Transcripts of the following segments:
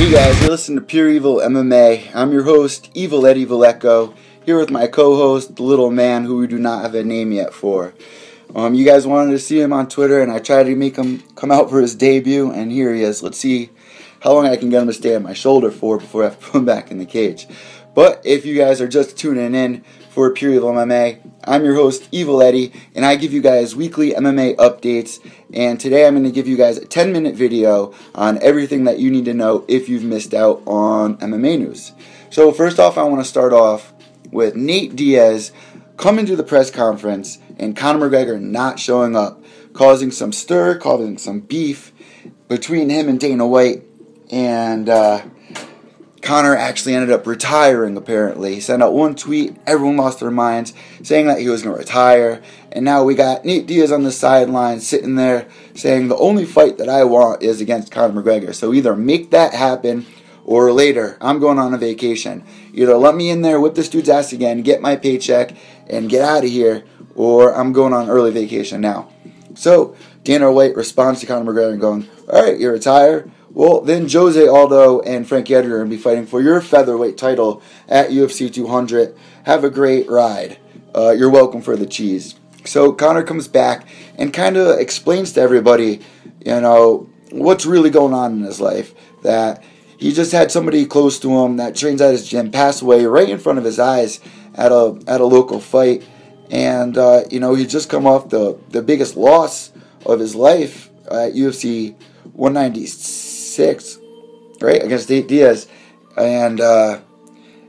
Hey guys, you're listening to PureEVil MMA. I'm your host, Evil Ed Evil Echo, here with my co-host, the little man who we do not have a name yet for. You guys wanted to see him on Twitter, and I tried to make him come out for his debut, and here he is. Let's see how long I can get him to stay on my shoulder for before I have to put him back in the cage. But if you guys are just tuning in for PureEVil MMA, I'm your host, Evil Eddie, and I give you guys weekly MMA updates. And today I'm going to give you guys a 10-minute video on everything that you need to know if you've missed out on MMA news. So first off, I want to start off with Nate Diaz coming to the press conference and Conor McGregor not showing up, causing some stir, causing some beef between him and Dana White. And Conor actually ended up retiring, apparently. He sent out one tweet, everyone lost their minds, saying that he was going to retire. And now we got Nate Diaz on the sideline sitting there saying the only fight that I want is against Conor McGregor. So either make that happen or later, I'm going on a vacation. Either let me in there, whip this dude's ass again, get my paycheck, and get out of here, or I'm going on early vacation now. So Dana White responds to Conor McGregor and going, all right, you retire. Well, then Jose Aldo and Frankie Edgar are going to be fighting for your featherweight title at UFC 200. Have a great ride. You're welcome for the cheese. So Conor comes back and kind of explains to everybody, what's really going on in his life. That he just had somebody close to him that trains at his gym pass away right in front of his eyes at a local fight. And, he just come off the biggest loss of his life at UFC 196, right, against Nate Diaz. And,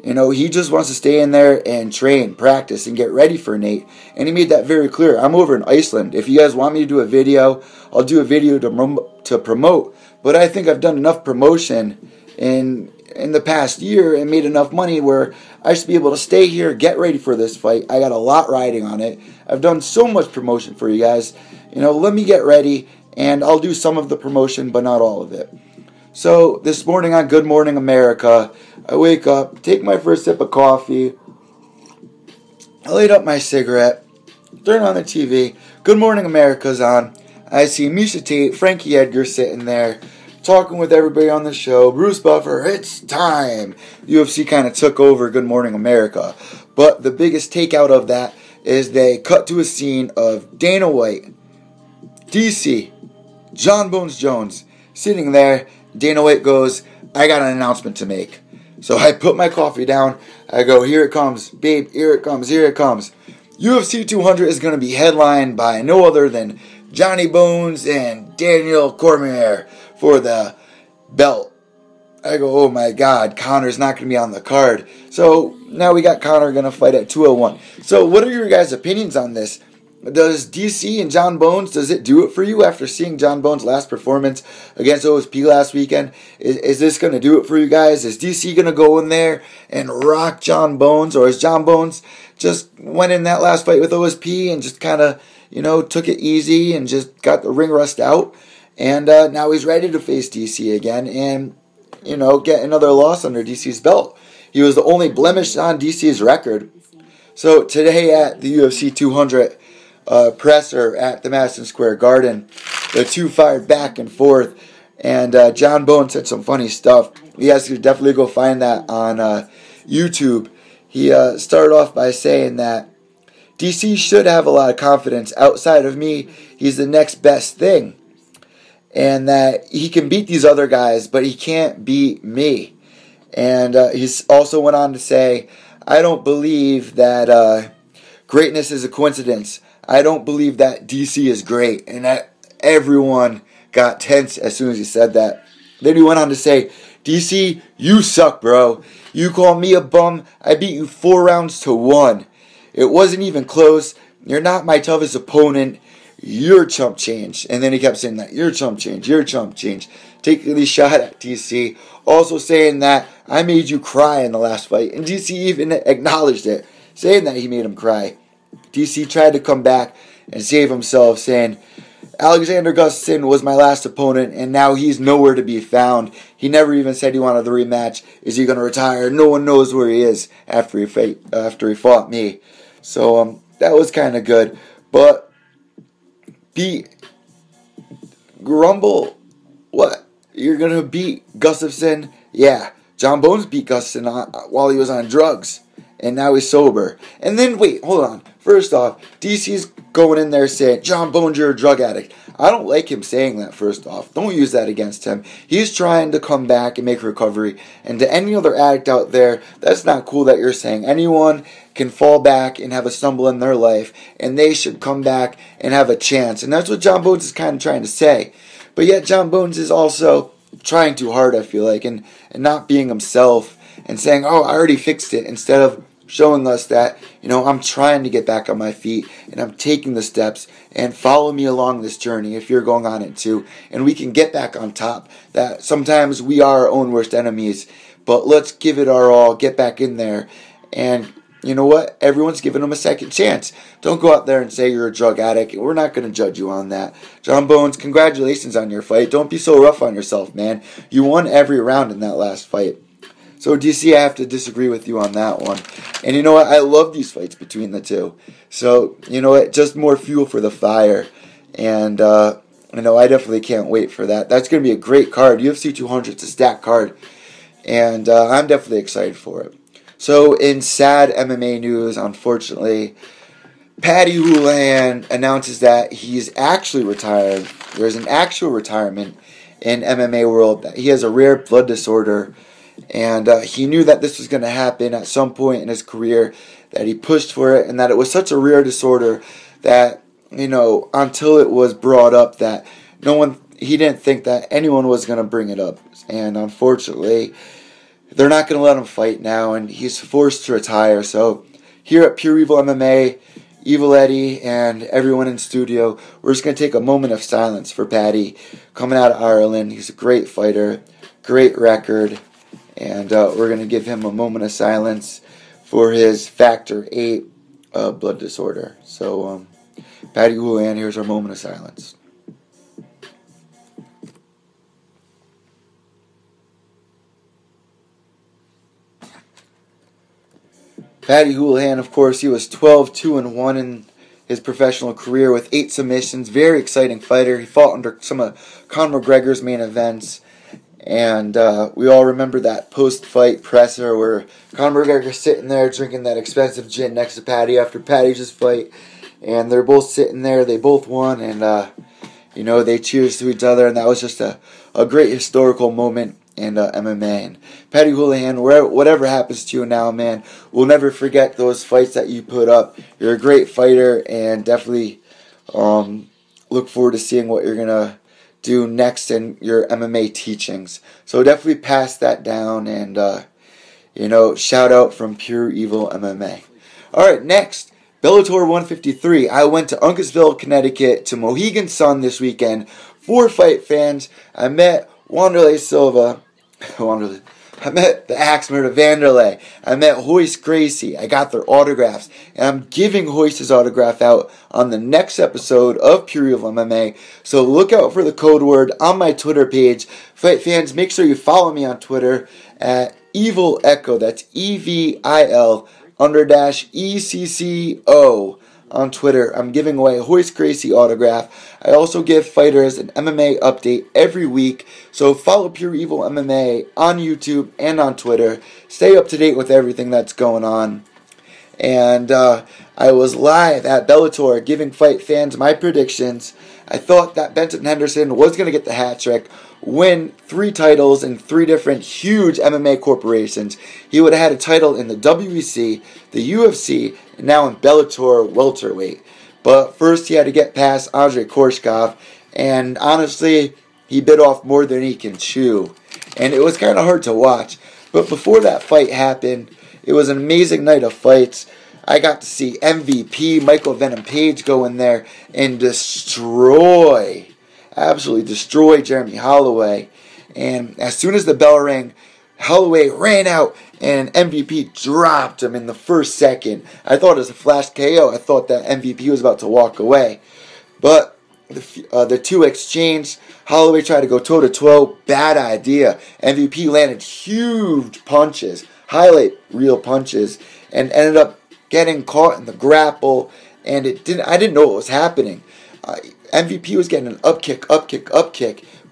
he just wants to stay in there and train, practice, and get ready for Nate. And he made that very clear. I'm over in Iceland. If you guys want me to do a video, I'll do a video to promote. But I think I've done enough promotion in the past year and made enough money where I should be able to stay here, get ready for this fight. I got a lot riding on it. I've done so much promotion for you guys. Let me get ready, and I'll do some of the promotion, but not all of it. So this morning on Good Morning America, I wake up, take my first sip of coffee, I light up my cigarette, turn on the TV, Good Morning America's on. I see Misha Tate, Frankie Edgar sitting there, talking with everybody on the show. Bruce Buffer, it's time. UFC kind of took over Good Morning America. But the biggest takeout of that is they cut to a scene of Dana White, DC, Jon Bones Jones, sitting there. Dana White goes, I got an announcement to make. So I put my coffee down. I go, here it comes. Babe, here it comes. Here it comes. UFC 200 is going to be headlined by no other than Johnny Bones and Daniel Cormier for the belt. I go, oh my God, Conor's not going to be on the card. So now we got Conor going to fight at 201. So what are your guys' opinions on this? Does DC and Jon Bones, does it do it for you after seeing Jon Bones' last performance against OSP last weekend? Is this going to do it for you guys? Is DC going to go in there and rock Jon Bones? Or is Jon Bones just went in that last fight with OSP and just kind of, took it easy and just got the ring rust out? And now he's ready to face DC again and, get another loss under DC's belt. He was the only blemish on DC's record. So today at the UFC 200 presser at the Madison Square Garden, the two fired back and forth, and Jon Bones said some funny stuff. You guys could definitely go find that on YouTube. He started off by saying that DC should have a lot of confidence. Outside of me, he's the next best thing, and that he can beat these other guys, but he can't beat me. And he's also went on to say, I don't believe that greatness is a coincidence. I don't believe that DC is great. And that everyone got tense as soon as he said that. Then he went on to say, DC, you suck, bro. You call me a bum. I beat you 4 rounds to 1. It wasn't even close. You're not my toughest opponent. You're chump change. And then he kept saying that. You're chump change. You're chump change. Taking the shot at DC. Also saying that I made you cry in the last fight. And DC even acknowledged it, saying that he made him cry. DC tried to come back and save himself, saying, Alexander Gustafsson was my last opponent, and now he's nowhere to be found. He never even said he wanted the rematch. Is he going to retire? No one knows where he is after he fought me. So that was kind of good. But Grumble, what? you're going to beat Gustafsson. Yeah, Jon Bones beat Gustafsson while he was on drugs. And now he's sober. And then, wait, hold on. First off, DC's going in there saying, Jon Bones, you're a drug addict. I don't like him saying that, first off. Don't use that against him. He's trying to come back and make a recovery. And to any other addict out there, that's not cool that you're saying. Anyone can fall back and have a stumble in their life, and they should come back and have a chance. And that's what Jon Bones is kind of trying to say. But yet Jon Bones is also trying too hard, I feel like, and not being himself and saying, oh, I already fixed it, instead of showing us that, I'm trying to get back on my feet and I'm taking the steps, and follow me along this journey if you're going on it too, and we can get back on top. That sometimes we are our own worst enemies, but let's give it our all, get back in there, and you know what? Everyone's giving them a second chance. Don't go out there and say you're a drug addict. We're not going to judge you on that. Jon Bones, congratulations on your fight. Don't be so rough on yourself, man. You won every round in that last fight. So, DC, I have to disagree with you on that one. And you know what? I love these fights between the two. So, you know what? Just more fuel for the fire. And, I definitely can't wait for that. That's going to be a great card. UFC 200 is a stacked card. And I'm definitely excited for it. So, in sad MMA news, unfortunately, PADDY Houlihan announces that he's actually retired. There's an actual retirement in MMA world. He has a rare blood disorder. And he knew that this was going to happen at some point in his career, that he pushed for it, and that it was such a rare disorder that, until it was brought up, that he didn't think that anyone was going to bring it up. And unfortunately, they're not going to let him fight now, and he's forced to retire. So here at PureEVil MMA, Evil Eddie and everyone in studio, we're just going to take a moment of silence for PADDY, coming out of Ireland. He's a great fighter, great record. And we're going to give him a moment of silence for his Factor 8 blood disorder. So, PADDY Houlihan, here's our moment of silence. PADDY Houlihan, of course, he was 12-2-1 in his professional career with 8 submissions. Very exciting fighter. He fought under some of Conor McGregor's main events. And we all remember that post-fight presser where Conor McGregor's sitting there drinking that expensive gin next to PADDY after PADDY just fight. And they're both sitting there. They both won. And, they cheers to each other. And that was just a great historical moment in MMA. And PADDY Houlihan, whatever happens to you now, man, we'll never forget those fights that you put up. You're a great fighter. And definitely look forward to seeing what you're going to do next in your MMA teachings. So definitely pass that down, and shout out from PureEVil MMA. Alright, next, Bellator 153. I went to Uncasville, Connecticut to Mohegan Sun this weekend for fight fans. I met Wanderlei Silva. I met the Axeman of Vanderlei. I met Royce Gracie. I got their autographs. And I'm giving Royce's autograph out on the next episode of PureEVil MMA. So look out for the code word on my Twitter page. Fight fans, make sure you follow me on Twitter at Evil Echo. That's EVIL_ECCO. On Twitter. I'm giving away a Royce Gracie autograph. I also give fighters an MMA update every week. So follow PureEVil MMA on YouTube and on Twitter. Stay up to date with everything that's going on. And I was live at Bellator giving fight fans my predictions. I thought that Benson Henderson was going to get the hat trick, win 3 titles in 3 different huge MMA corporations. He would have had a title in the WEC, the UFC, and now in Bellator welterweight. But first he had to get past Andrei Korshkov, and honestly, he bit off more than he can chew. And it was kind of hard to watch. But before that fight happened, it was an amazing night of fights. I got to see MVP Michael Venom Page go in there and absolutely destroy Jeremy Holloway. And as soon as the bell rang, Holloway ran out and MVP dropped him in the first second. I thought it was a flash KO. I thought that MVP was about to walk away. But the two exchanged. Holloway tried to go toe-to-toe. Bad idea. MVP landed huge punches, highlight reel punches, and ended up getting caught in the grapple. And I didn't know what was happening. MVP was getting an up kick,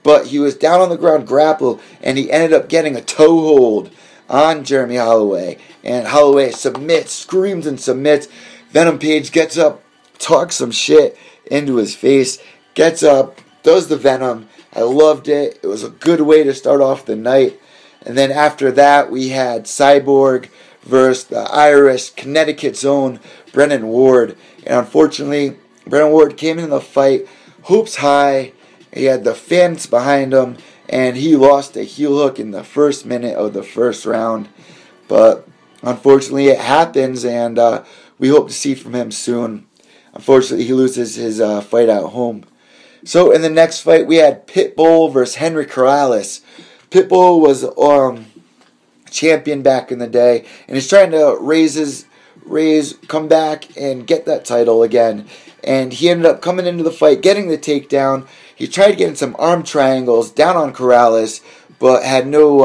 but he was down on the ground grappled, and he ended up getting a toe hold on Jeremy Holloway. And Holloway submits, screams and submits. Venom Page gets up, talks some shit into his face, gets up, does the Venom. I loved it. It was a good way to start off the night. And then after that, we had Cyborg versus the Irish, Connecticut's own Brennan Ward. And unfortunately, Brennan Ward came in the fight, hopes high. He had the fans behind him, and he lost a heel hook in the first minute of the first round. But unfortunately, it happens, and we hope to see from him soon. Unfortunately, he loses his fight at home. So in the next fight, we had Pitbull versus Henry Corrales. Pitbull was champion back in the day, and he's trying to come back and get that title again. And he ended up coming into the fight, getting the takedown. He tried getting some arm triangles down on Corrales, but had no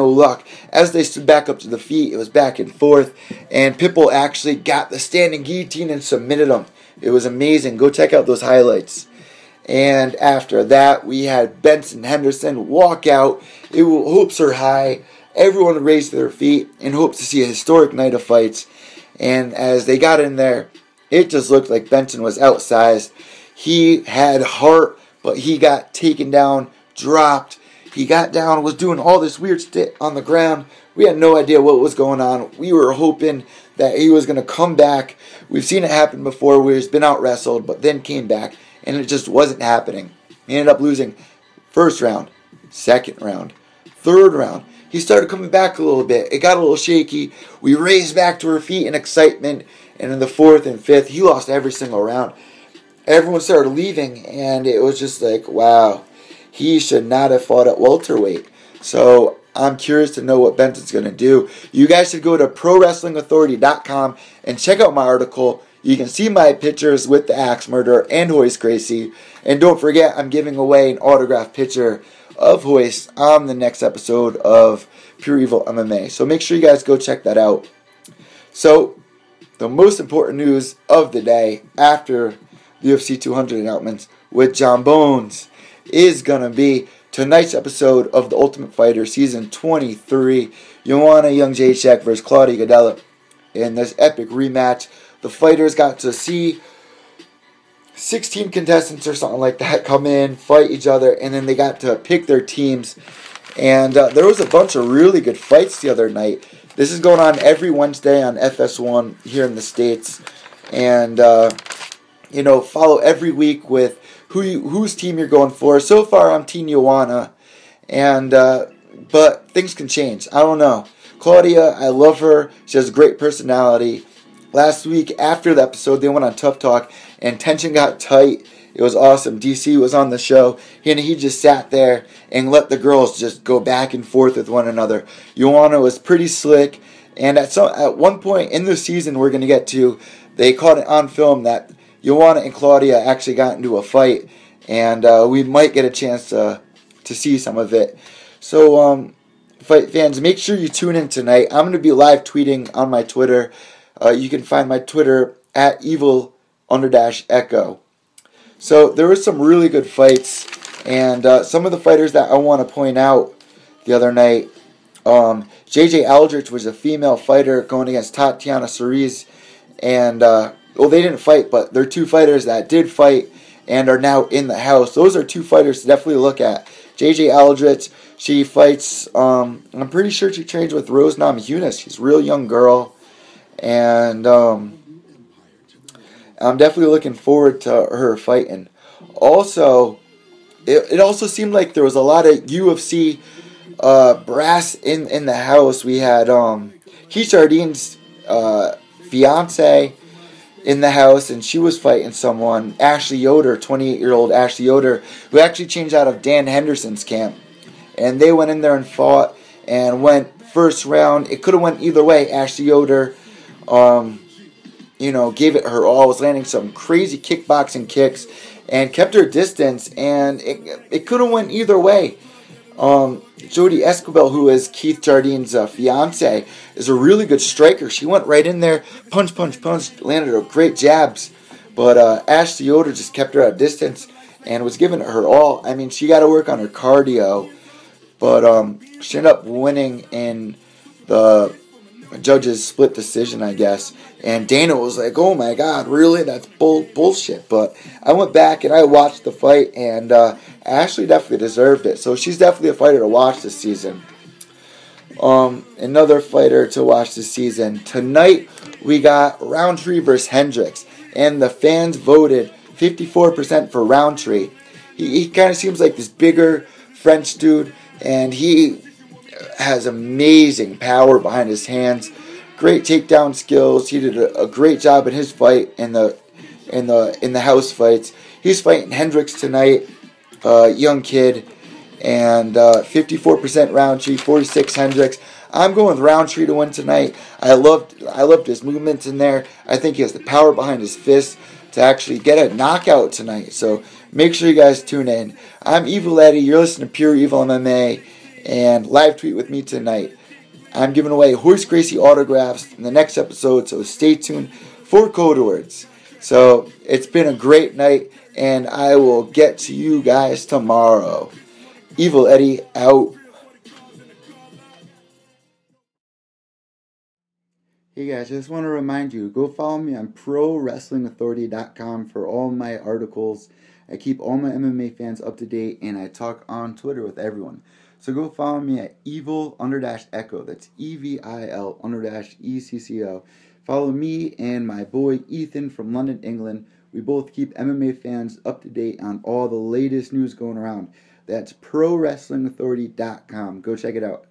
luck. As they stood back up to the feet, it was back and forth, and Pitbull actually got the standing guillotine and submitted him. It was amazing. Go check out those highlights. And after that, we had Benson Henderson walk out. Hopes are high. Everyone raised their feet and hopes to see a historic night of fights. And as they got in there, it just looked like Benson was outsized. He had heart, but he got taken down, dropped. He got down, was doing all this weird shit on the ground. We had no idea what was going on. We were hoping that he was going to come back. We've seen it happen before where he's been out wrestled, but then came back, and it just wasn't happening. He ended up losing first round, second round, third round. He started coming back a little bit. It got a little shaky. We raised back to our feet in excitement, and in the fourth and fifth, he lost every single round. Everyone started leaving, and it was just like, wow, he should not have fought at welterweight. So I'm curious to know what Benson's going to do. You guys should go to ProWrestlingAuthority.com and check out my article. You can see my pictures with the Axe Murderer and Hoist Gracie. And don't forget, I'm giving away an autographed picture of Hoist on the next episode of PureEVil MMA. So make sure you guys go check that out. So, the most important news of the day after the UFC 200 announcements with Jon Bones is going to be tonight's episode of The Ultimate Fighter Season 23. Joanna Jędrzejczyk versus Claudia Gadelha. In this epic rematch, the fighters got to see 16 contestants or something like that come in, fight each other, and then they got to pick their teams. And there was a bunch of really good fights the other night. This is going on every Wednesday on FS1 here in the States. And, follow every week with whose team you're going for. So far, I'm Team Joanna. And, but things can change. I don't know. Claudia, I love her. She has a great personality. Last week, after the episode, they went on Tough Talk, and tension got tight. It was awesome. DC was on the show, and he just sat there and let the girls just go back and forth with one another. Joanna was pretty slick, and at one point in the season we're going to get to, they caught it on film that Joanna and Claudia actually got into a fight, and we might get a chance to see some of it. So, fight fans, make sure you tune in tonight. I'm going to be live tweeting on my Twitter. You can find my Twitter at evil_echo. So there were some really good fights, and some of the fighters that I want to point out the other night, JJ Aldrich was a female fighter going against Tatiana Cerise, and they didn't fight, but they're two fighters that did fight and are now in the house. Those are two fighters to definitely look at. JJ Aldrich, she fights, I'm pretty sure she trains with Rose Namajunas. She's a real young girl, and I'm definitely looking forward to her fighting. Also, it also seemed like there was a lot of UFC brass in the house. We had Keith Jardine's fiance in the house, and she was fighting someone, Ashley Yoder, 28-year-old Ashley Yoder, who actually changed out of Dan Henderson's camp. And they went in there and fought and went first round. It could have went either way. Ashley Yoder gave it her all, was landing some crazy kickboxing kicks and kept her distance, and it could have went either way. Jody Escobar, who is Keith Jardine's fiance, is a really good striker. She went right in there, punch, landed her great jabs, but Ashley Yoder just kept her at distance, and was giving it her all. I mean, she got to work on her cardio, but she ended up winning in the judge's split decision, I guess. And Dana was like, "Oh my God, really? That's bullshit." But I went back and I watched the fight, and Ashley definitely deserved it. So she's definitely a fighter to watch this season. Another fighter to watch this season. Tonight we got Roundtree versus Hendricks, and the fans voted 54% for Roundtree. He kind of seems like this bigger French dude, and he has amazing power behind his hands, great takedown skills. He did a great job in his fight in the house fights. He's fighting Hendricks tonight, young kid, and 54% Roundtree, 46 Hendricks. I'm going with Roundtree to win tonight. I loved his movements in there. I think he has the power behind his fists to actually get a knockout tonight. So make sure you guys tune in. I'm Evil Eddie. You're listening to PureEVil MMA, and live tweet with me tonight. I'm giving away Horse Gracie autographs in the next episode, so stay tuned for code words. So it's been a great night, and I will get to you guys tomorrow. Evil Eddie out. Hey guys, I just want to remind you, go follow me on ProWrestlingAuthority.com for all my articles. I keep all my MMA fans up to date, and I talk on Twitter with everyone. So go follow me at Evil_Echo. That's EVIL_ECCO. Follow me and my boy Ethan from London, England. We both keep MMA fans up to date on all the latest news going around. That's ProWrestlingAuthority.com. Go check it out.